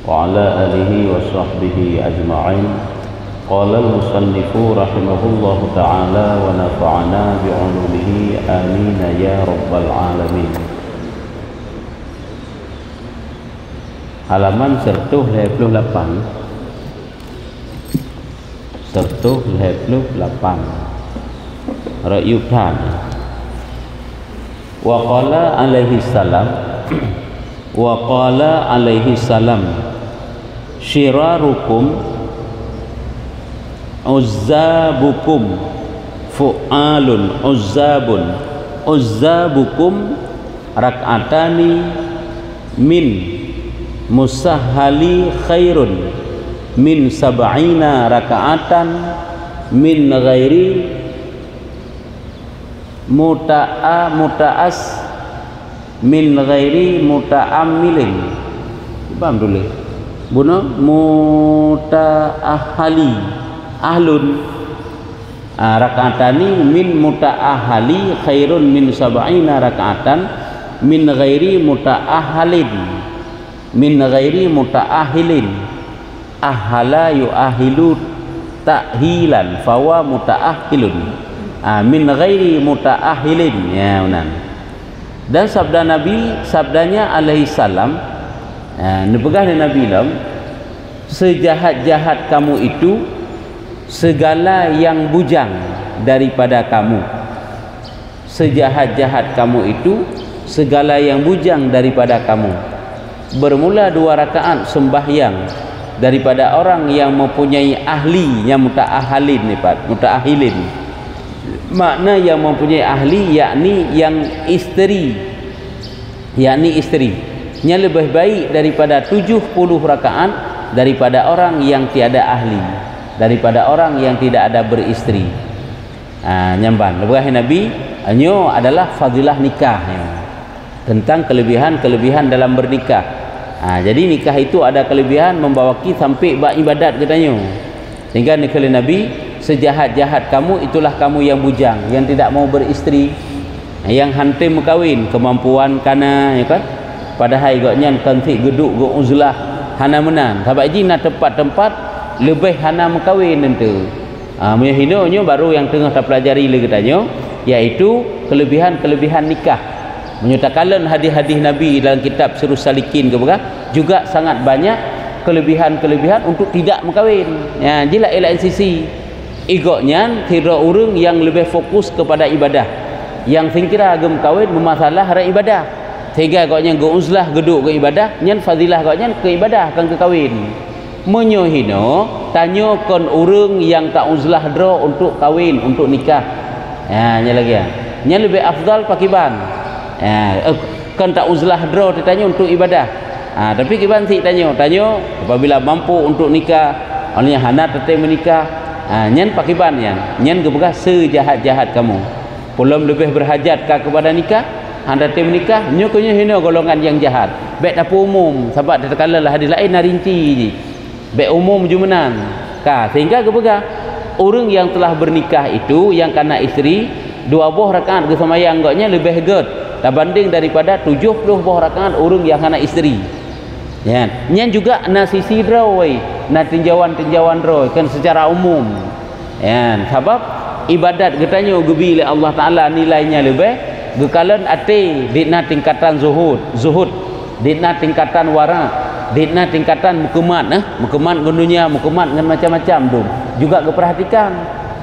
وعلى آله وصحبه أجمعين. قال المصنف رحمه الله تعالى ونفعنا بعلومه آمين يا رب العالمين. Halaman 128 Ra'yutan wa qala alaihi salam syirarukum uzzabukum fu'alun uzzabukum rak'atani min musahhali khairun min sab'ina raka'atan min ghairi muta'as min ghairi muta'ammilin. Paham dulu buno muta'ahali ahlun raka'atani min muta'ahali khairun min sab'ina raka'atan min ghairi muta'ahalin min ghairi muta'ahilin ahala yu'ahilu ta'hilan fawa muta'ahilun min ghairi muta'ahilin. Ya benar. Dan sabdanya alaihi salam nepegah Nabi lam, sejahat-jahat kamu itu segala yang bujang daripada kamu. Sejahat-jahat kamu itu segala yang bujang daripada kamu. Bermula 2 rakaat sembahyang daripada orang yang mempunyai ahli yang muta'ahilin. Makna yang mempunyai ahli yakni yang isteri, yang lebih baik daripada 70 rakaat daripada orang yang tiada ahli, daripada orang yang tidak ada beristeri. Nyamban lebih Nabi anyo adalah fadilah nikah, tentang kelebihan dalam bernikah. Jadi nikah itu ada kelebihan membawaki sampai beribadat katanya. Sehingga nikah Nabi, sejahat-jahat kamu itulah kamu yang bujang, yang tidak mau beristeri, yang hantim kawin, kemampuan kana, ya kan? Padahal gaknya kantik geduk go uzlah hana menan. Sebab jina tempat-tempat lebih hana mengkawin tentu. Menyahinonyo baru yang tengah terpelajari lagi katanya, iaitu kelebihan nikah. Menyatakan hadis-hadis Nabi dalam kitab Sirrus Salikin juga sangat banyak kelebihan untuk tidak mengkawin. Ya, jila lain sisi igoknya kira urang yang lebih fokus kepada ibadah, yang singkira agam kawin memasalah hara ibadah, sehingga igoknya go uzlah geduk ke ibadah, nyan fadilah igoknya ke ibadah kan ke kawin. Menyohino tanyo kon urang yang tak uzlah dro untuk kawin, untuk nikah. Ya, nya lagi ya. Nya lebih afdal pakiban. Kan tak uzlah draw ditanya untuk ibadah. Tapi kiban si tanya apabila mampu untuk nikah, olehnya hana tetap menikah, nyen pakiban nyen gebegah sejahat-jahat kamu. Belum lebih berhajat kepada nikah, anda tetap menikah, nyo kunyo hina golongan yang jahat. Baik apa umum, sebab ditekalalah hadis lain narinci je. Baik umum jumenan. Sehingga gebegah orang yang telah bernikah itu yang kana isteri 2 buah rakaat ke semayang gaknya lebih good banding daripada 70 buah rakaat orang yang hana isteri. Ya, nyan juga na sisi drawai, na tinjauan draw kan secara umum. Ya, sebab ibadat katanya gebi oleh Allah Taala nilainya lebih gekalan ate dina tingkatan zuhud, dina tingkatan wara, dina tingkatan mukemat dunia, mukemat dengan macam-macam tu juga keperhatikan.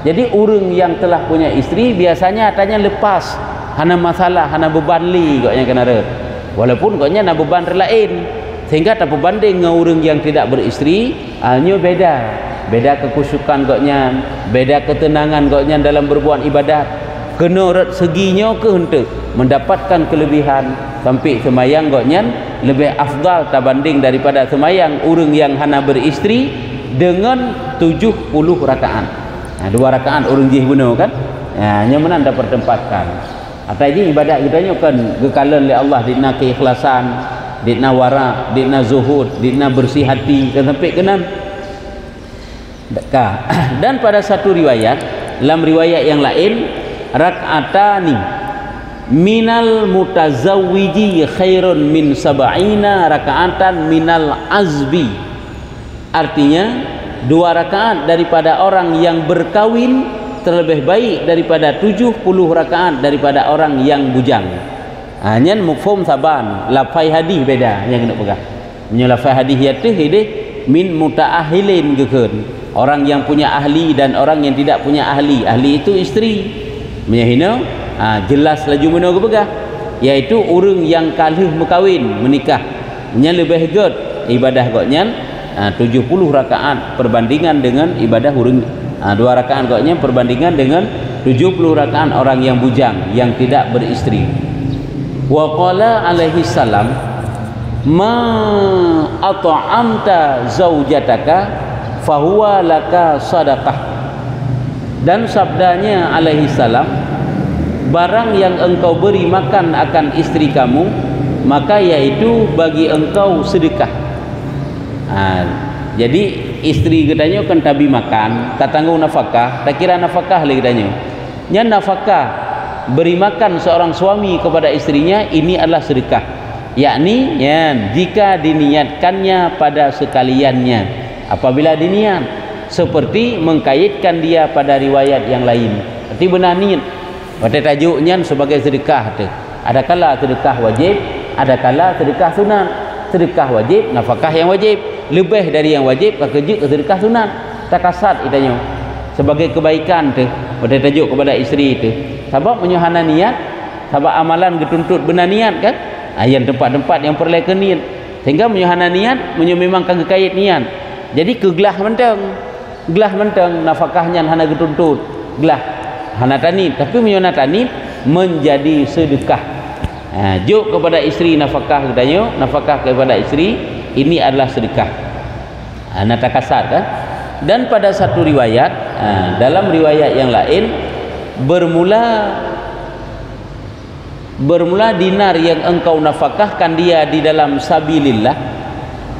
Jadi orang yang telah punya isteri biasanya tanya lepas hana masalah, hana beban li gaknya kena re. Walaupun gaknya na beban lain, sehingga tak berbanding dengan orang yang tidak beristeri, nyo beda kekusukan gaknya, beda ketenangan gaknya dalam berbuat ibadat. Kena seginya ke hendak mendapatkan kelebihan sampai semayang gaknya lebih afdal berbanding daripada semayang orang yang hana beristeri dengan 70 rakaat. 2 rakaat orang jih benar kan? Nyo mana dapat tempatkan. Atau ini ibadat kita ni kan gekalan oleh Allah dina keikhlasan, dina wara, dina zuhud, dina bersih hati kan sampai kenan. Dan pada satu riwayat, dalam riwayat yang lain, rak'atani minal mutazawwiji khairun min sab'ina raka'atan minal azbi. Artinya 2 rakaat daripada orang yang berkawin terlebih baik daripada 70 rakaat daripada orang yang bujang. Hanya mufhum saban, lafai hadis beda yang kena pegang. Punya lafai hadis itu hidih min mutaahilin gekeun. Orang yang punya ahli dan orang yang tidak punya ahli. Ahli itu isteri. Punya hina jelas laju mana ke pegang, iaitu orang yang kalih mekawin menikah. Nya lebih good ibadah goknya 70 rakaat perbandingan dengan ibadah hurung 2 rakaat goknya perbandingan dengan 70 rakaat orang yang bujang yang tidak beristri. Wa qala alaihi salam ma at'amta zaujataka fahuwa laka sadaqah. Dan sabdanya alaihi salam, barang yang engkau beri makan akan istri kamu maka yaitu bagi engkau sedekah. Jadi istri katanya kan tabi makan, tak tanggung nafkah, tak kira nafkah lagi katanya. Nya nafkah beri makan seorang suami kepada istrinya ini adalah sedekah. Yakni jika diniatkannya pada sekaliannya. Apabila diniat seperti mengkaitkan dia pada riwayat yang lain. Berarti benar niat. Pada tajuknya sebagai sedekah tu. Ada kala sedekah wajib, ada kala sedekah sunat. Sedekah wajib, nafkah yang wajib. Lebih dari yang wajib kerja ke sedekah sunat. Takasat itanya sebagai kebaikan tu pada tajuk kepada isteri itu. Sebab menyuhana niat, sebab amalan dituntut benar niat kan? Yang tempat-tempat yang perlu niat. Sehingga menyuhana niat, memang kagak kait niat. Jadi kegelah menteng. Gelah menteng nafkahnya hana dituntut. Gelah hana tanit, tapi menyuhana tanit menjadi sedekah. Juk kepada isteri nafkah katanya, nafkah kepada isteri ini adalah sedekah. Natakasar kan? Dan pada satu riwayat, dalam riwayat yang lain bermula dinar yang engkau nafkahkan dia di dalam sabilillah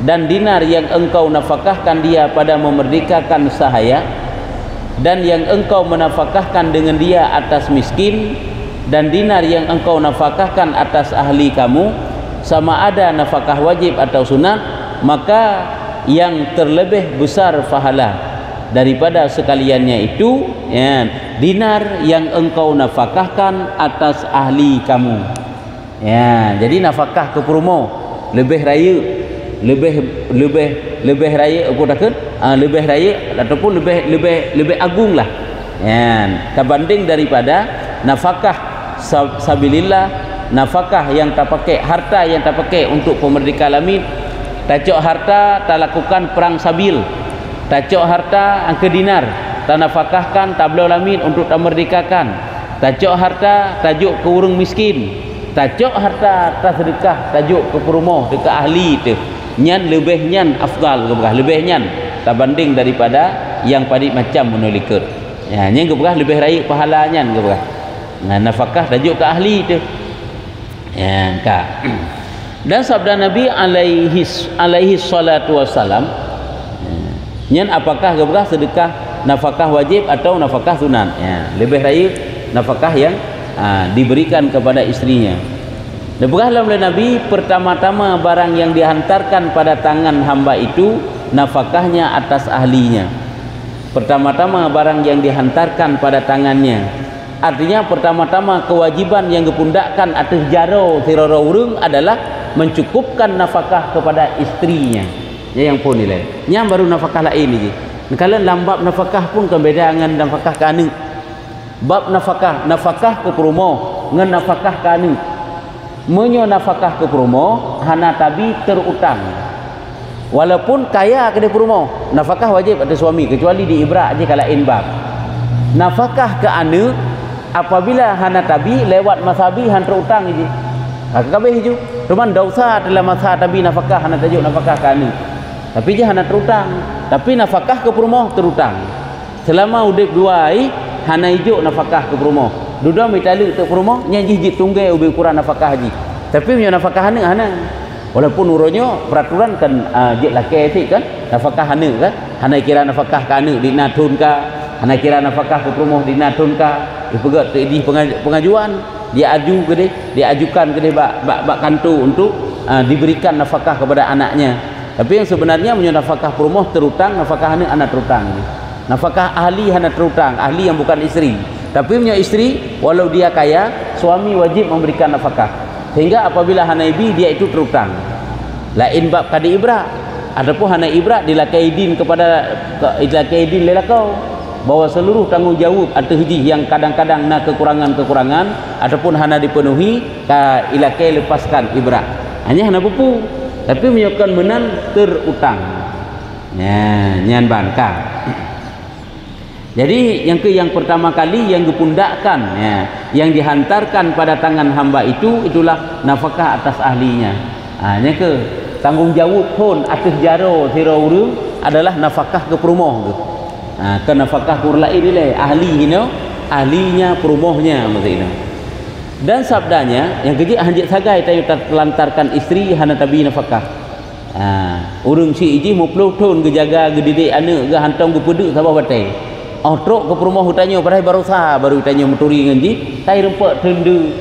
dan dinar yang engkau nafkahkan dia pada memerdekakan sahaya dan yang engkau menafkahkan dengan dia atas miskin dan dinar yang engkau nafkahkan atas ahli kamu sama ada nafkah wajib atau sunat, maka yang terlebih besar pahala daripada sekaliannya itu dinar yang engkau nafkahkan atas ahli kamu. Jadi nafkah ke promo lebih raya, lebih raya aku takut lebih raya ataupun lebih agung lah terbanding daripada nafkah sabilillah, nafkah yang tak pakai harta, yang tak pakai untuk pemerdeka alamin. Tacok harta tak lakukan perang sabil, tacok harta angka dinar tak nafkahkan tablau alamin untuk tak merdekakan, tacok harta tajuk ke urang miskin, tacok harta tak sedekah tajuk ke perumoh dekat ahli tu. Nyan lebih nyan afdal ke berah, lebih nyan tak banding daripada yang padik macam menulikut. Nyan ke berah lebih raya pahala nyan ke berah. Nafkah tajuk ke ahli tu. Kak. Dan sabda Nabi alaihi salatu wassalam, nyan apakah ke berah sedekah nafkah wajib atau nafkah sunat? Lebih raya nafkah yang diberikan kepada istrinya. Dan berahlah oleh Nabi, pertama-tama barang yang dihantarkan pada tangan hamba itu nafkahnya atas ahlinya. Pertama-tama barang yang dihantarkan pada tangannya, artinya pertama-tama kewajiban yang dipundakkan atas jaro sirara urang adalah mencukupkan nafkah kepada istrinya. Yang pun nilai yang baru nafkah lain ni. Kalau lambab nafkah pun kan beda dengan nafkah ke anak. Bab nafkah ke promo dengan nafkah ke anak. Menyo nafkah ke promo hana tabi terutang. Walaupun kaya ke promo, nafkah wajib atas suami kecuali di ibrak aja kalau inbab. Nafkah ke anak apabila hana tabi lewat masabi han terutang je. Kabeh hiju. Cuman dak usah dalam masa tabi nafkah hana tajuk nafkah ke anak. Tapi je hana terutang. Tapi nafkah ke promo terutang. Selama udip dua ai hana ijuk nafkah ke promo. Duda mitalu untuk promo nyanyi jit tunggai ubi ukuran nafkah haji. Tapi punya nafkah hana. Walaupun uronyo peraturan kan jit laki sik kan nafkah hana kan. Hana kira nafkah ke anak dinatun ka, hana kira nafkah ke promo dinatun ka. Dipegat di pengajuan dia ajukan ke dia bak kantor untuk diberikan nafkah kepada anaknya. Tapi yang sebenarnya punya nafkah perumah terutang, nafkah anak terutang. Nafkah ahli hana terutang, ahli yang bukan isteri. Tapi punya isteri walau dia kaya, suami wajib memberikan nafkah. Sehingga apabila hana ibi dia itu terutang. Lain bab kadi ibrat. Adapun hana ibrat dilakaidin kepada dilakaidin lelakau bahwa seluruh tanggungjawab atau haji yang kadang-kadang nak kekurangan ataupun hana dipenuhi ka ilakai lepaskan ibrat. Hanya hana pupu. Tapi menyokkan menan terutang. Ya, nyan bangka. Jadi yang pertama kali yang dipundakkan, ya, yang dihantarkan pada tangan hamba itulah nafkah atas ahlinya. Hanya ke tanggungjawab pun atas jaro sira urang adalah nafkah ke perumah tu. Ke nafkah kur lain ni ahli ni, ahlinya perumahnya maksudnya. Dan sabdanya yang kejik hanjit sagai tayu terlantarkan isteri hana tabi nafkah. Urang si iji mau pelutun ke jaga ke didik anak ke hantong ke peduk sabah batai. Truk ke perumah hutanya padahal baru tanya menturi dengan ji kai rempak tendu.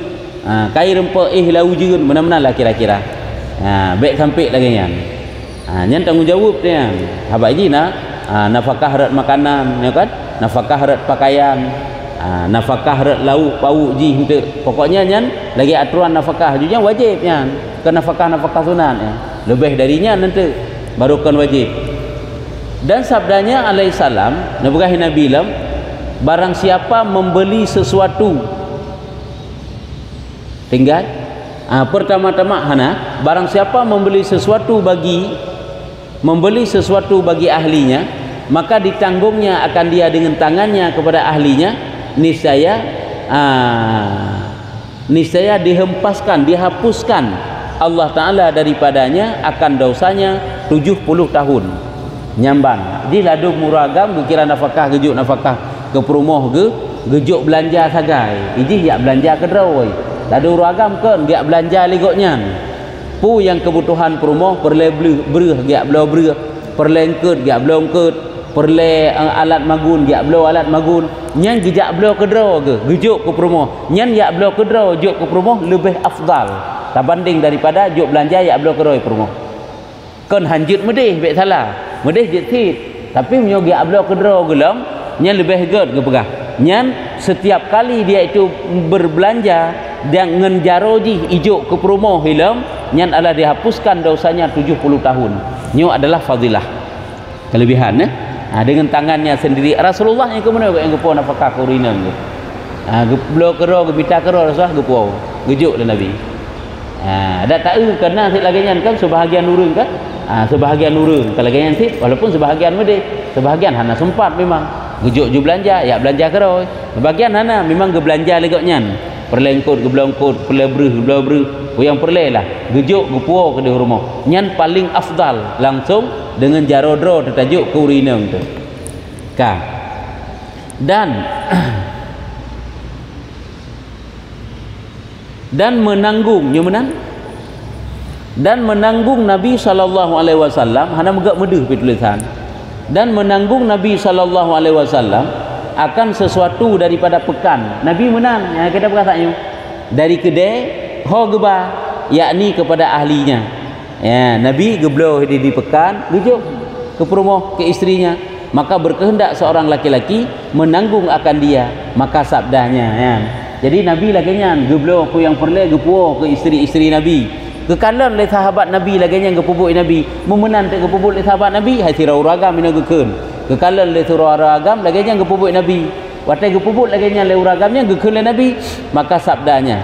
Kai rempak lau jeun mana-mana lah kira-kira. Baik sampai lagi yang. Nyan tanggungjawab dia. Habaq ji nafkah harat makanan ya kan? Nafkah harat pakaian. Nafkah harat lauk pauk ji untuk pokoknya nyan lagi aturan nafkah juga wajib nyan. Ke nafkah sunat ya. Lebih darinya nanti baru kan wajib. Dan sabdanya alaihissalam Nabi lam barang siapa membeli sesuatu tinggal pertama-tama barang siapa membeli sesuatu bagi ahlinya maka ditanggungnya akan dia dengan tangannya kepada ahlinya niscaya dihapuskan Allah Ta'ala daripadanya akan dosanya 70 tahun nyambang. Jadi ladu muragam kira nafkah gejuk nafkah ke perumah ke gejuk belanja sagai. Iji yak belanja ke draw. Ladu muragam kan dia belanja ligoknya. Pu yang kebutuhan perumah perle bereh dia belau bereh, perlengket dia belau engket, perle alat magun dia belau alat magun. Nyan gejak belau ke draw ke gejuk ke perumah. Nyan yak belau ke draw juk ke perumah lebih afdal berbanding daripada juk belanja yak belau ke draw perumah. Kan hanjut medih baik salah. Medih jetit tapi menyogi ablo kedro gelam nyan lebih ged ke pegah nyan setiap kali dia itu berbelanja dan ngenjaroji ijuk ke perumah hilam nyan adalah dihapuskan dosanya 70 tahun. Nyo adalah fadilah kelebihan dengan tangannya sendiri. Rasulullah yang kemana yang gepo nafkah kurinam tu geblo kedro gebita kedro Rasulullah gepo gejuk dan Nabi. Ada tahu kerana lagi nyan kan sebahagian urang kan sebahagian urang kalau gaya nanti walaupun sebahagian medih sebahagian hana sempat memang gejuk ju belanja ya belanja keroi sebahagian hana memang ge belanja legoknyan perlengkut ge belongkut perle yang perle lah gejuk ge puo ke di rumah nyan paling afdal langsung dengan jarodro tertajuk ke urinang tu dan menanggung dan menanggung Nabi SAW hana megak medeh tulisan dan menanggung Nabi SAW akan sesuatu daripada pekan Nabi menang yang kita berkatanya dari kedai ho geba yakni kepada ahlinya ya Nabi geblo di pekan gejuk ke perumah ke istrinya maka berkehendak seorang laki-laki menanggung akan dia maka sabdanya ya. Jadi Nabi laginya geblo aku yang perle gepuo ke isteri-isteri Nabi kekalan oleh sahabat Nabi lagi yang kepubuk Nabi memenan tak kepubuk oleh sahabat Nabi hai sirau ragam ina gekeun kekalan oleh sirau ragam lagi yang kepubuk Nabi watai kepubuk lagi yang oleh ragamnya gekeun oleh Nabi maka sabdanya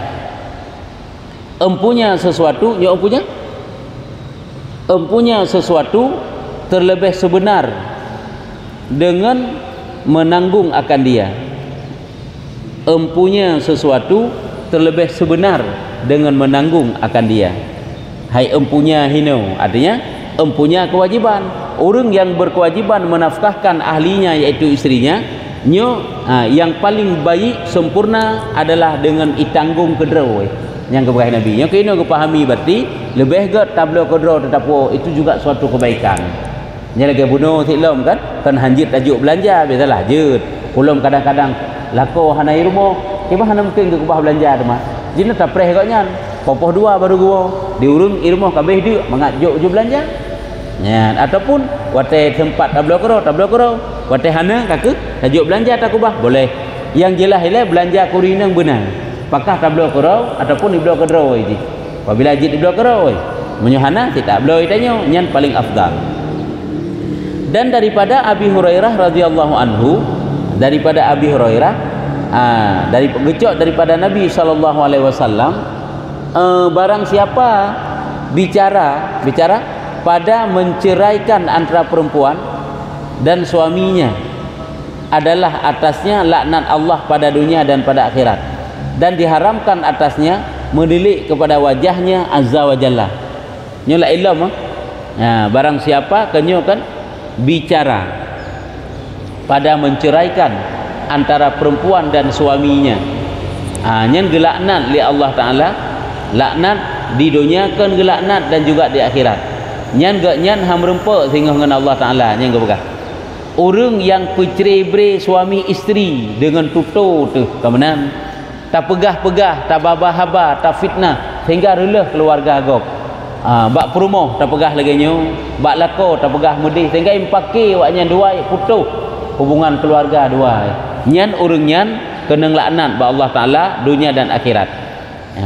empunya sesuatu terlebih sebenar dengan menanggung akan dia empunya sesuatu terlebih sebenar dengan menanggung akan dia hai empunya hino artinya empunya kewajiban orang yang berkewajiban menafkahkan ahlinya yaitu istrinya nyo yang paling baik sempurna adalah dengan itanggung kedro yang keberkahan Nabi yang kena kepahami berarti lebih get tablo kedro tetap itu juga suatu kebaikan nya lagi bunuh silom kan hanjit tajuk belanja biasalah jut ulum kadang-kadang lako hanai rumah tiba hana mungkin ke kubah belanja tu mah jina tak preh katnya popoh dua baru gua diurung irmoh kabeh dia mengajuk je belanja ya ataupun wate tempat tablo kero wate hana kaku tajuk belanja tak kubah boleh yang jelas ile belanja kurinang benar pakah tablo kero ataupun di blok kedro ini apabila jid di blok kedro menyuhana tidak blok itanyo nyan paling afdal. Dan daripada Abi Hurairah radhiyallahu anhu daripada Abi Hurairah dari gecok daripada Nabi sallallahu alaihi wasallam barang siapa bicara pada menceraikan antara perempuan dan suaminya adalah atasnya laknat Allah pada dunia dan pada akhirat dan diharamkan atasnya mendilik kepada wajahnya azza wa jalla nyola ilmu barang siapa kenyo kan bicara pada menceraikan antara perempuan dan suaminya nyen gelaknat li Allah taala laknat di dunia kan gelaknat dan juga di akhirat nyen gak nyen ham rempek sehingga dengan Allah taala nyen gak begah orang yang percerai-berai suami isteri dengan tutur tu kemenan tak pegah-pegah tak babah-haba tak fitnah sehingga relah keluarga agak bak perumoh tak pegah lagi nyo bak lako tak pegah mudih sehingga impake waknya dua putus hubungan keluarga dua nyan orang nyan kena laknat ba Allah taala dunia dan akhirat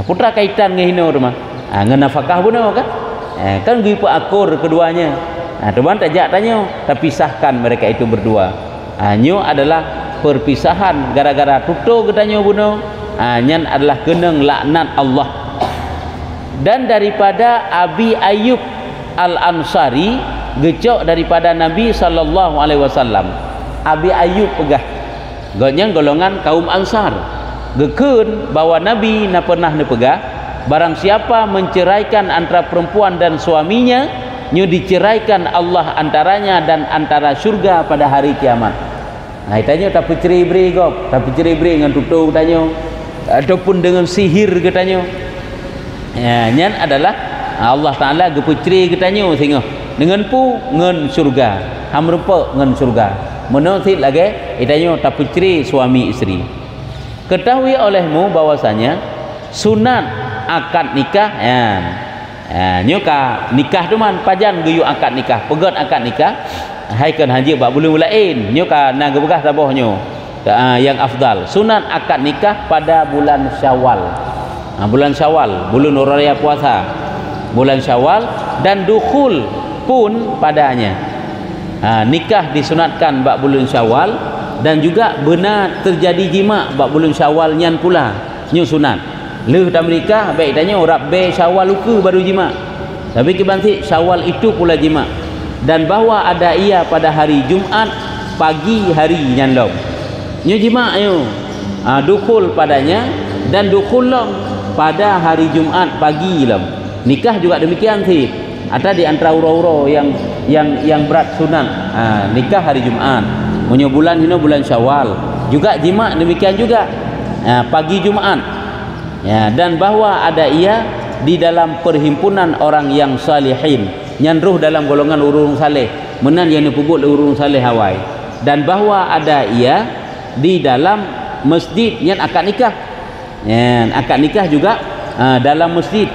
putra kaitan ngehino rumah ngena nafkah pun kan kan gipu akur keduanya teman tajak tanya terpisahkan mereka itu berdua nyo adalah perpisahan gara-gara tutur katanya buno nyan adalah kena laknat Allah. Dan daripada Abi Ayyub Al-Ansari gecok daripada Nabi sallallahu alaihi wasallam Abi Ayyub pegah gonyang golongan kaum Ansar gekeun bahwa Nabi na pernah pegah barang siapa menceraikan antara perempuan dan suaminya nyu diceraikan Allah antaranya dan antara surga pada hari kiamat. Tanya tapi cerai-berai gop tapi cerai-berai dengan tutur tanya ataupun dengan sihir katanya nyan adalah Allah taala gepeceri katanya sehingga dengan pu ngen surga ham rupa ngen surga menurut lagi itanya tapeceri suami isteri. Ketahui olehmu bahwasanya sunat akad nikah nyoka nikah tu man pajan geyu akad nikah pegot akad nikah haikan haji bak bulu lain nyoka na gebegah tabohnyo yang afdal sunat akad nikah pada bulan Syawal. Bulan Syawal, bulan raya puasa, bulan Syawal dan dukhul pun padanya. Nikah disunatkan bak bulan Syawal dan juga benar terjadi jima bak bulan Syawal nyan pula nyu sunat. Leh tak menikah baik tanya orang be Syawal luka baru jima. Tapi kebantik Syawal itu pula jima. Dan bahwa ada ia pada hari Jumaat pagi hari nyan long. Nyu jima ayo. Dukhul padanya dan dukhul long pada hari Jumaat pagi lam. Nikah juga demikian sih. Ada di antara uro-uro yang berat sunat. Nikah hari Jumaat. Punya bulan ini bulan Syawal. Juga jima demikian juga. Pagi Jumaat. Dan bahwa ada ia di dalam perhimpunan orang yang salihin. Nyanruh dalam golongan urung saleh. Menan yang dipugut urung saleh hawai. Dan bahwa ada ia di dalam masjid yang akad nikah. Akad nikah juga dalam masjid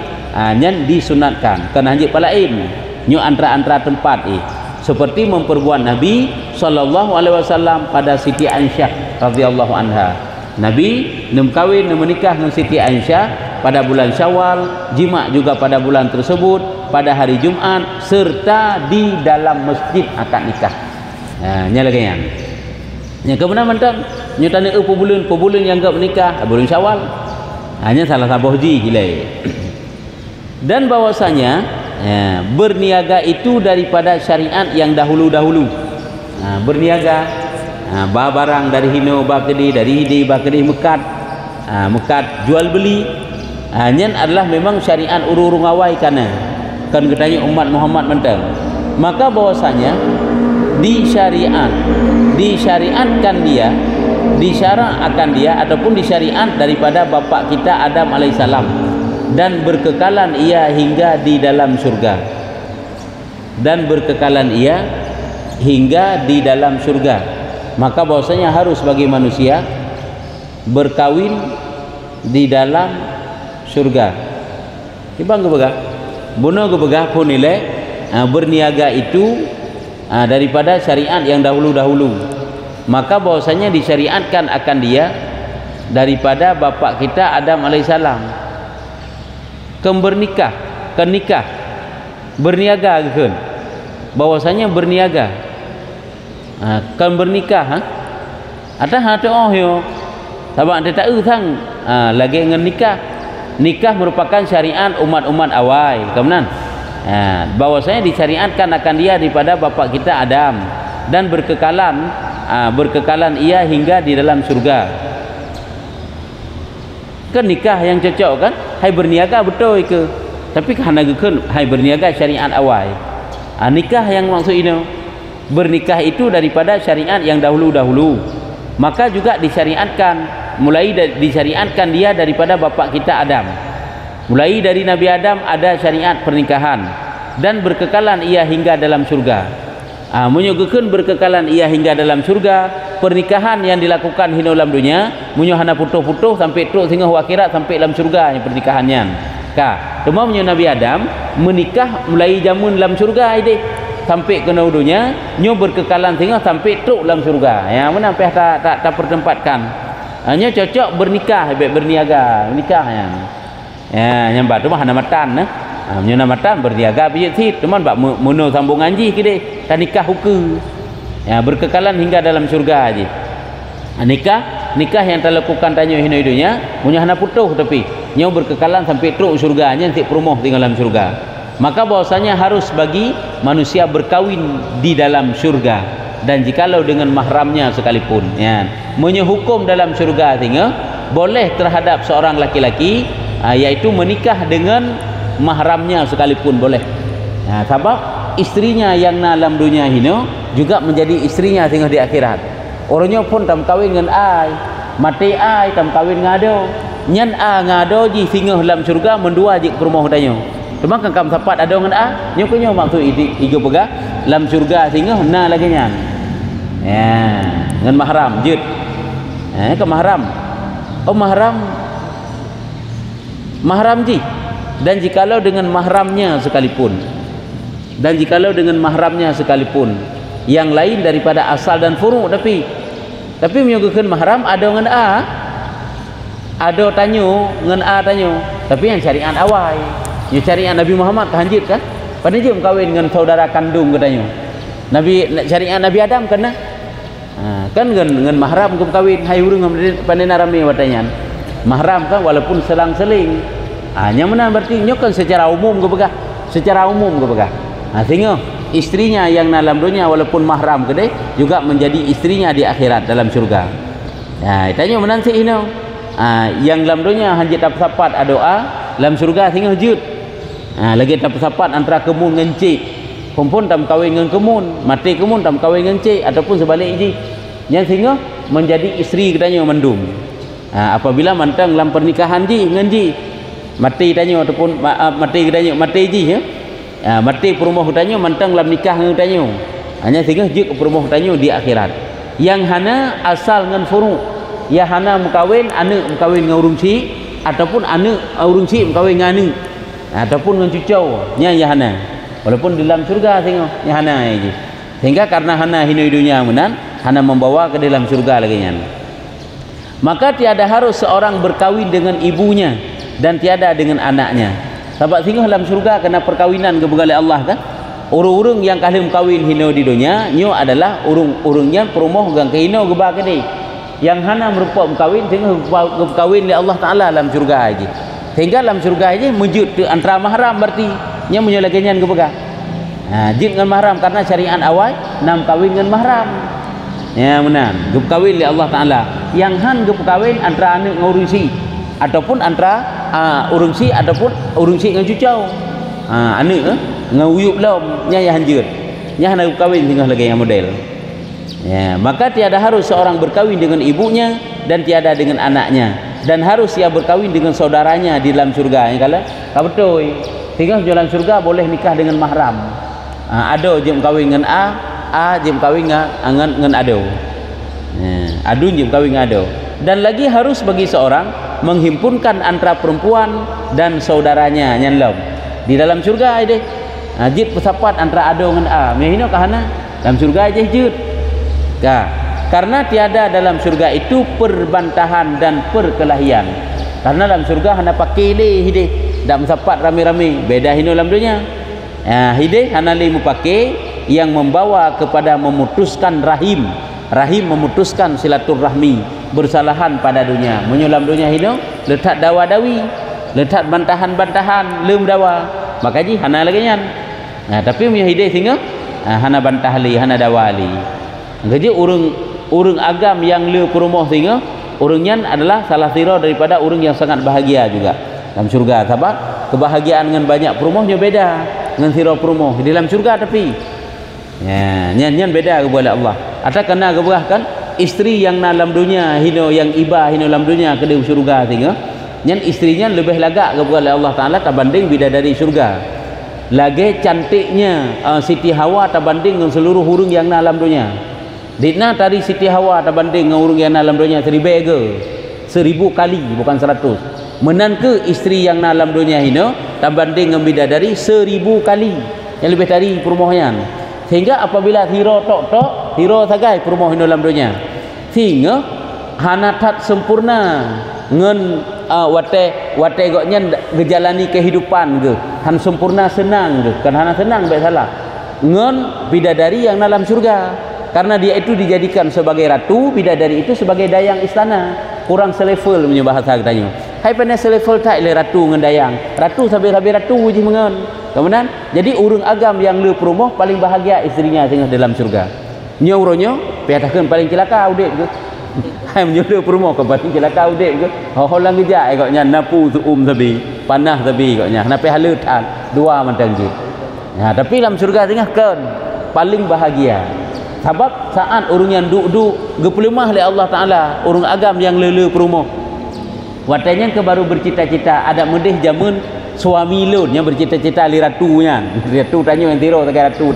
yang disunatkan kerana hanya palain nyu antara tempat seperti memperbuat Nabi sallallahu alaihi wasallam pada Siti Aisyah radhiyallahu anha. Nabi kawin menikah dengan Siti Aisyah pada bulan Syawal, jima juga pada bulan tersebut pada hari Jumaat serta di dalam masjid akad nikah. Nya lagi yang kebenaran mentang nyu tanya bulan yang gak menikah bulan Syawal hanya salah satu haji hilai. Dan bahwasanya berniaga itu daripada syariat yang dahulu-dahulu. Berniaga barang dari hino bakedi dari hidi bakedi mekat jual beli hanya adalah memang syariat urung awai kana kan katanya umat Muhammad mentang. Maka bahwasanya disyariatkan dia disyara'akan dia ataupun disyariat daripada bapa kita Adam alaihissalam dan berkekalan ia hingga di dalam surga maka bahwasanya harus bagi manusia berkawin di dalam surga. Ibang ke begah bunuh ke begah pun nilai berniaga itu daripada syariat yang dahulu-dahulu, maka bahwasanya disyariatkan akan dia daripada bapak kita Adam alaihissalam bernikah berniaga kan bahwasanya berniaga bernikah ada oh yo sabak dia tak thang lagi dengan nikah merupakan syariat umat-umat awal kemudian bahwasanya disyariatkan akan dia daripada bapak kita Adam dan berkekalan ia hingga di dalam surga. Kan nikah yang cocok kan hai berniaga betul ke tapi kerana kan hai berniaga syariat awal nikah yang maksud ini bernikah itu daripada syariat yang dahulu-dahulu, maka juga disyariatkan disyariatkan dia daripada bapak kita Adam. Mulai dari Nabi Adam ada syariat pernikahan dan berkekalan ia hingga dalam surga. Menyuguhkan berkekalan ia hingga dalam surga. Pernikahan yang dilakukan hina dalam dunia hana putuh-putuh sampai teruk sehingga akhirat sampai dalam surga yang pernikahannya. Cuma Nabi Adam menikah mulai zaman dalam surga ini sampai ke dunia nyo berkekalan sehingga sampai teruk dalam surga. Ya mana tak pertempatkan. Hanya cocok bernikah berniaga nikahnya. Ya nyambat tu hana matan menyunamatan berniaga bijak sit teman bak mono sambungan ji kide kan nikah hukum ya berkekalan hingga dalam surga aja. Nikah yang terlakukan tanya hina hidunya punya hana putuh tapi nyo berkekalan sampai teruk surganya nanti perumoh tinggal dalam surga. Maka bahwasanya harus bagi manusia berkawin di dalam surga dan jikalau dengan mahramnya sekalipun ya menyehukum dalam surga sehingga boleh terhadap seorang laki-laki yaitu menikah dengan mahramnya sekalipun boleh. Sebab istrinya yang dalam dunia ini juga menjadi istrinya sehingga di akhirat. Orangnya pun tam kawin dengan ai, mati ai tam kawin ngado. Nyan ngado ji sehingga dalam surga mendua ji perumah tanya. Cuma kan kam sapat ada dengan nyo kenyo maksud igo pegah dalam surga sehingga na lagi nyan. Ya, dengan mahram jut. Ke mahram. Oh mahram ji. Dan jikalau dengan mahramnya sekalipun yang lain daripada asal dan furu tapi menyuguhkan mahram ada dengan ada tanyo dengan tanyo tapi yang syariat awal yang syariat Nabi Muhammad kehanjit kan pada jom kawin dengan saudara kandung katanya syariat Nabi Adam kena kan dengan mahram ke kawin hai urang pandai rame watanya mahram kan walaupun selang-seling hanya mana berarti nyokan secara umum ke begah sehingga istrinya yang dalam dunia walaupun mahram ke dia juga menjadi istrinya di akhirat dalam surga. Tanya menanti ini yang dalam dunia hanya tak sapat doa dalam surga sehingga hujud lagi tak sapat antara kemun dengan cik pun tam kawin dengan kemun mati kemun tam kawin dengan cik ataupun sebalik ji yang sehingga menjadi istri katanya mendung apabila mantang dalam pernikahan ji dengan ji mati tanya ataupun mati tanya mati ji ya mati perumah tanya mantang dalam nikah dengan tanya hanya sehingga juk perumah tanya di akhirat yang hana asal dengan furu ya hana mukawin anak mukawin dengan urung si ataupun anak urung si mukawin dengan anak ataupun dengan cucau nya ya hana walaupun di dalam surga sehingga ya hana aja sehingga karena hana hidup-hidupnya menan hana membawa ke dalam surga lagi nya. Maka tiada harus seorang berkawin dengan ibunya dan tiada dengan anaknya. Sebab sehingga dalam surga kena perkawinan kebegalai Allah kan. Urung-urung yang kahlim kawin hino di dunia nyo adalah urung-urungnya perumoh gang kehino gebah kini. Yang hana merupa kawin sehingga kawin oleh Allah Taala dalam surga aja. Sehingga dalam surga aja mujud antara mahram berarti nya menyelagenyan kebegah. Jin dengan mahram karena syariat awal nam kawin dengan mahram. Ya benar. Kawin oleh Allah Taala. Yang han kawin antara anak ngurungsi ataupun antara urungsi ataupun urungsi dengan cucau anak ngawuyup lom nya ya hanjut nya nak kawin tinggal lagi yang model ya maka tiada harus seorang berkawin dengan ibunya dan tiada dengan anaknya dan harus ia berkawin dengan saudaranya di dalam surga ya kala betul tinggal jalan surga boleh nikah dengan mahram ada jem kawin dengan jem kawin dengan ado adun jem kawin dengan ado dan lagi harus bagi seorang menghimpunkan antara perempuan dan saudaranya nyanlam di dalam syurga dia jid persapat antara ado dengan a mehino kahana dalam syurga je jid karena tiada dalam syurga itu perbantahan dan perkelahian. Karena dalam syurga hana pakai le hide dak sapat rame-rame beda hino dalam dunia. Hide hana le pakai yang membawa kepada memutuskan rahim memutuskan silaturahmi bersalahan pada dunia. Menyulam dunia hino letak dawa-dawi, letak bantahan-bantahan lem dawa. Makaji hana lagi nyan. Tapi punya hide singa hana bantah li, hana dawa li. Jadi urang agam yang le perumoh singa urangnya adalah salah siro daripada urang yang sangat bahagia juga dalam syurga. Sebab kebahagiaan dengan banyak perumohnya beda dengan siro perumoh di dalam syurga. Tapi nyan beda kepada Allah. Ada kena keberahkan isteri yang dalam dunia hino yang iba hino dalam dunia ke dalam syurga sehingga nyan istrinya lebih lagak kepada Allah Taala terbanding bidadari syurga. Lagi cantiknya Siti Hawa terbanding dengan seluruh hurung yang dalam dunia. Dina tadi Siti Hawa terbanding dengan hurung yang dalam dunia 1000 kali bukan 100. Menan ke isteri yang dalam dunia hino terbanding dengan bidadari 1000 kali yang lebih dari perumohnya. Sehingga apabila hiro tok hiro sagai perumoh dalam dunia sehingga hanatat sempurna ngen wate goknya gejalani kehidupan ke han sempurna senang ke kan hana senang baik salah ngen bidadari yang dalam surga karena dia itu dijadikan sebagai ratu, bidadari itu sebagai dayang istana. Kurang selevel punya bahasa katanya. Hai pandai selevel tak le ratu ngan dayang. Ratu sampai ratu je mengen. Kemudian jadi urang agam yang le perumoh paling bahagia istrinya tengah dalam surga. Nyauronyo piatakeun paling celaka udip ke. Hai menyodo perumoh ke paling celaka udip ke. Holang gejak koknya napu suum sabi, panah sabi koknya. Nape haleutan dua mantang je. Tapi dalam surga tengah kan paling bahagia. Sebab saat orang yang duk-duk gepelemah oleh Allah Ta'ala, orang agam yang lele perumoh watanya ke baru bercita-cita ada medih jamun suami lun yang bercita-cita li ratunya. Ratu tanya yang tiro tak ratu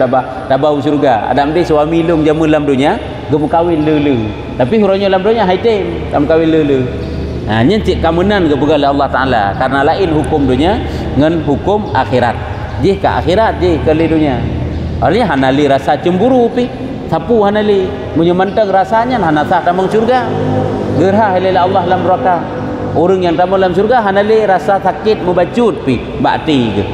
tabau surga. Ada medih suami lun jamun dalam dunia gemu kawin lele. Tapi huranya dalam dunia haitem dalam kawin lele. Nya cik kamenan ke oleh Allah Ta'ala karena lain hukum dunia dengan hukum akhirat. Jih ke akhirat jih ke dunia. Artinya hanali rasa cemburu pi sapu hanali menyemantang rasanya hana sah tamang surga gerha halil Allah dalam neraka. Orang yang tamang dalam surga hanali rasa sakit mubacut pi bakti ke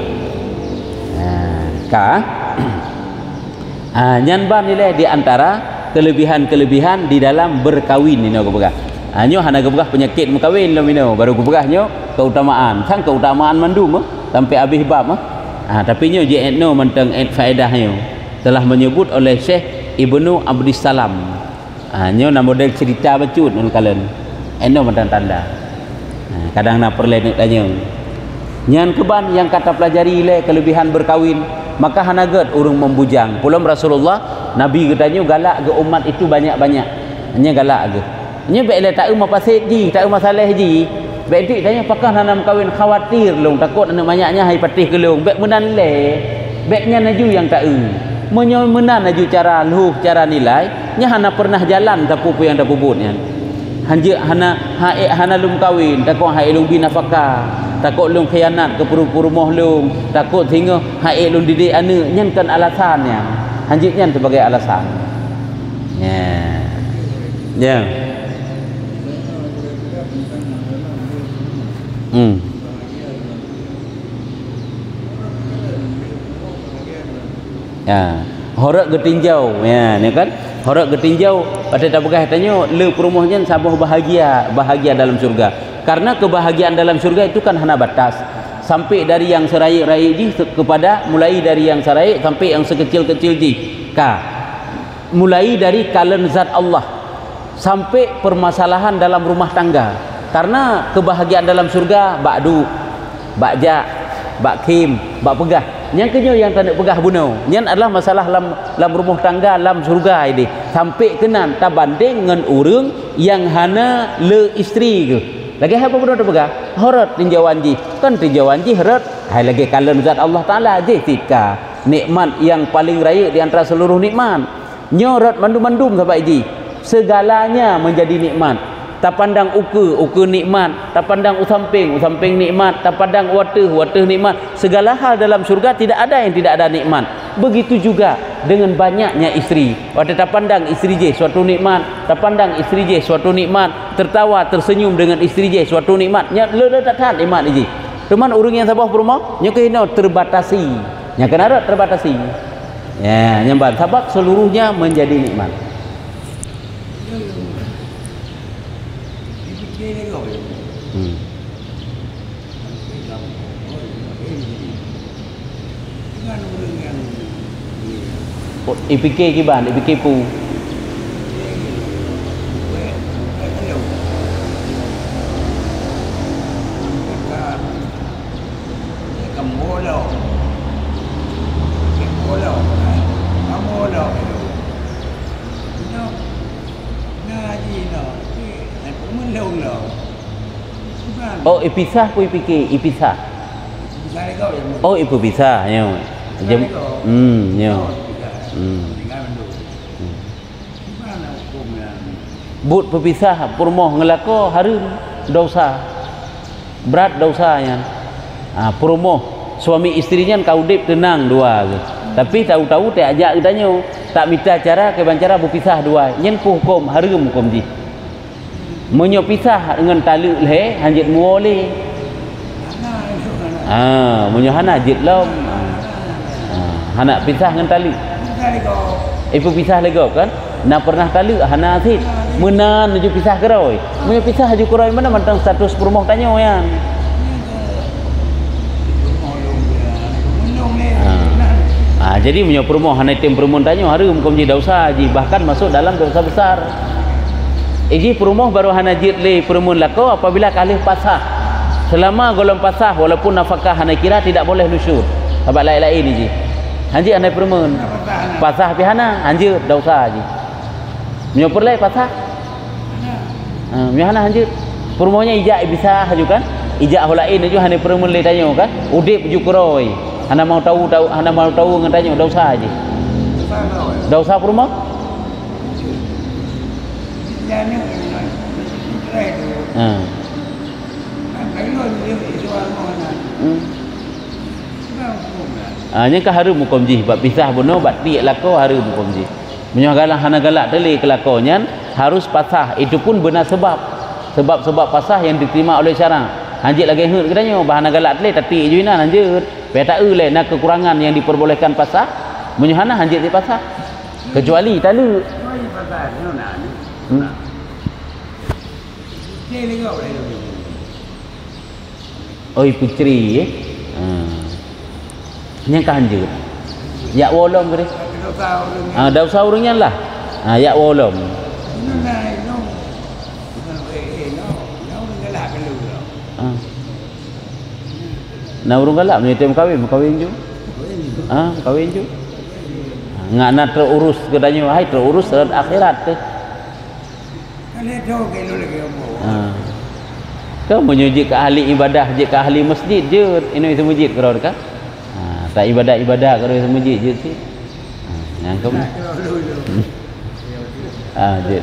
nyan ban nilai di antara kelebihan-kelebihan di dalam berkawin ini aku begah nyo hana gebegah penyakit mukawin lo mino baru gebegahnya keutamaan sang keutamaan mandum sampai habis bab tapi nyo je no mentang faedahnya telah menyebut oleh Syekh Ibnu Abdissalam. Nyo na model cerita bacut nun kalen. Eno mentang tanda. Kadang na perle nak tanya. Nyan keban yang kata pelajari le kelebihan berkawin, maka hanaget urang membujang. Pulang Rasulullah Nabi katanya galak ke umat itu banyak-banyak. Nya galak ke. Nya baik le tak umah pasir ji, tak umah saleh ji. Baik dik tanya pakah nanam kawin khawatir long takut anak banyaknya hai patih gelung. Baik menan le. Baiknya naju yang tak menan aju cara luh cara nilai nya hana pernah jalan tapu yang dak pubutnya hanje hana lum kawin takut hai lum binafaka takut lum khianat ke puru-puru lum takut sehingga hai lum didik anu nyan kan alasannya hanje nyan sebagai alasan ya horak getinjau ni kan horak getinjau pada tak begah tanya le perumohnya sabah bahagia dalam surga karena kebahagiaan dalam surga itu kan hana batas sampai dari yang seraik-raik ji kepada mulai dari yang seraik sampai yang sekecil-kecil ji mulai dari kalen zat Allah sampai permasalahan dalam rumah tangga karena kebahagiaan dalam surga bakdu bakja bakim bak pegah yang kenyo yang tak nak pegah bunuh yang adalah masalah dalam rumah tangga dalam surga ini sampai kenan tak banding dengan orang yang hana le isteri ke lagi apa pun tak pegah horat tinjauan ji kan tinjauan ji horat hai lagi kalen zat Allah Ta'ala je tika nikmat yang paling raya di antara seluruh nikmat nyorot mandum-mandum sampai ji segalanya menjadi nikmat tapandang uka nikmat, tapandang usamping nikmat, tapandang wata nikmat. Segala hal dalam syurga tidak ada yang tidak ada nikmat. Begitu juga dengan banyaknya isteri. Waktu tapandang isteri je suatu nikmat, tapandang isteri je suatu nikmat, tertawa tersenyum dengan isteri je suatu nikmat. Nya le tak tahan nikmat je. Teman orang yang sabah rumah, nya kena terbatasi. Nya kena terbatasi. Ya, nyamban sabab seluruhnya menjadi nikmat. Ipikir kiban, ipikir pu. Oh, ipisah pu ipikir, ipisah. Oh, ipu pisah, nyo. Jem, nyo. But pepisah purmoh ngelako harum dosa berat dosanya. Purmoh suami istrinya kau dip tenang dua tapi tahu-tahu tak ajak tanya tak minta cara ke bancara berpisah dua nyen hukum harum hukum ji menyo pisah dengan tali le hanjit muole menyo hana jit lom hana pisah dengan tali ibu pisah lego kan nak pernah tali hana asid menan ju pisah keroi menyo pisah ju keroi mana mantang status purmoh tanya yan jadi menyo purmoh hana tim purmoh tanya harum hukum ji dosa ji bahkan masuk dalam dosa besar. Iji purmoh baru hana jit le purmoh lako apabila kalih pasah. Selama golong pasah walaupun nafkah hana kira tidak boleh nusyur. Sebab lain-lain iji. Hanji hana purmoh. Pasah pi hana hanji dosa ji. Menyo perlai pasah. Menyo hana hanji. Purmohnya ijak bisa kan? Ijak holain ju hana purmoh le tanya kan? Udip ju kuroi. Hana mau tahu hana mau tahu ngan tanya dosa ji. Dosa purmoh? Nya ka harum hukum ji bab pisah bono bab ti lako harum hukum ji menyo galak hana galak tele kelakonnya harus pasah itu pun benar sebab pasah yang diterima oleh syara hanjit lagi hut katanya bahana galak tele tapi juina hanjit pe tak le nak kekurangan yang diperbolehkan pasah menyo hana hanjit di pasah kecuali talu oi putri yang kanjut ya wolom gede dosa urangnya lah ya wolom nah urang galak menyutim kawin ju kawin ju ngak nak terurus kedanya hai terurus dalam akhirat tu kau menyujud ke ahli ibadah je ke ahli masjid je ini itu masjid kau dekat tak ibadah kau itu masjid je sih yang kau je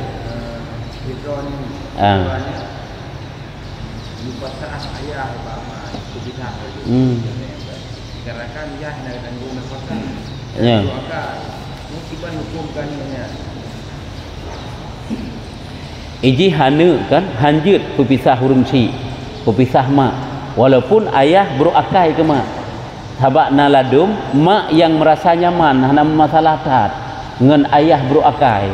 ya iji hana kan hanjut pepisah hurung si pepisah mak walaupun ayah beruakai ke mak sabak naladum mak yang merasa nyaman hana masalah tat dengan ayah beruakai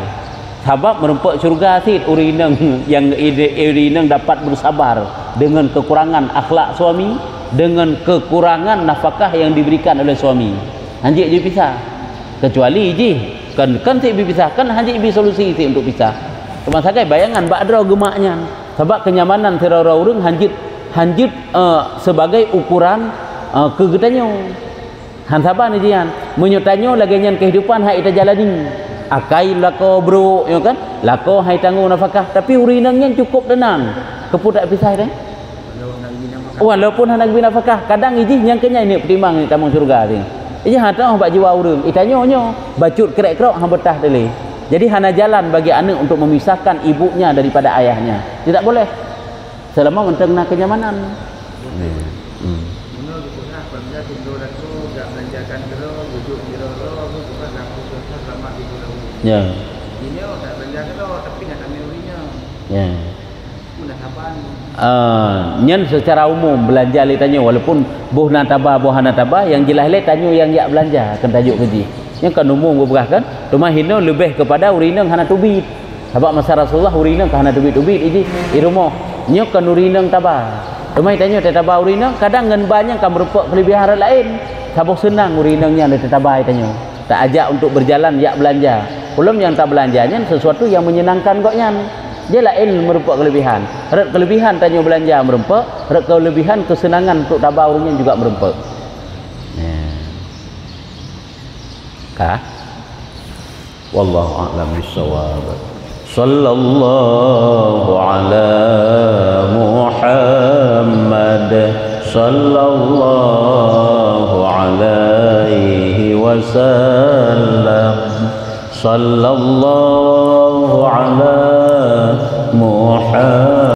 sabab merempuk syurga sid urineng yang urineng dapat bersabar dengan kekurangan akhlak suami dengan kekurangan nafkah yang diberikan oleh suami hanjit je pisah kecuali iji kan si pisah kan hanjit bi solusi si untuk pisah cuma sakai bayangan badra gemaknya sebab kenyamanan terora urang hanjit sebagai ukuran kegetannya han sabar ni jian menyotanyo lagi nyan kehidupan hak ita jalani akai lako bro yo kan lako hai tanggung nafkah tapi urinangnya cukup tenang kepudak pisah dah walaupun hendak bina nafkah kadang iji yang kenya ini pertimbang ni tamang surga ni iji hatau bak jiwa urang itanyo nyo bacut krek-krok hang betah tele Jadi hana jalan bagi anak untuk memisahkan ibunya daripada ayahnya. Tidak boleh. Selama mentengna kenyamanan. Ya. Ya. Nyen secara umum belanja li tanya walaupun boh nataba boh hanataba yang jelas le tanya yang yak belanja akan tajuk gaji. Yang kan umum berberah kan. Cuma hina lebih kepada urinang hana tubit. Sebab masa Rasulullah urinang ke hana tubit-tubit ini di rumah. Nya kan urinang taba. Cuma tanya taba urinang kadang ngan banyak kan berupa kelebihan hal lain. Sabuk senang urinangnya le taba tanya. Tak ajak untuk berjalan yak belanja. Belum yang tak belanjanya sesuatu yang menyenangkan koknya. Dia lain merupakan kelebihan. Red kelebihan tanya belanja merempak, red kelebihan kesenangan untuk tabah orangnya juga merempak. Kah? Wallahu a'lam bissawab. Sallallahu ala Muhammad sallallahu alaihi wasallam. Sallallahu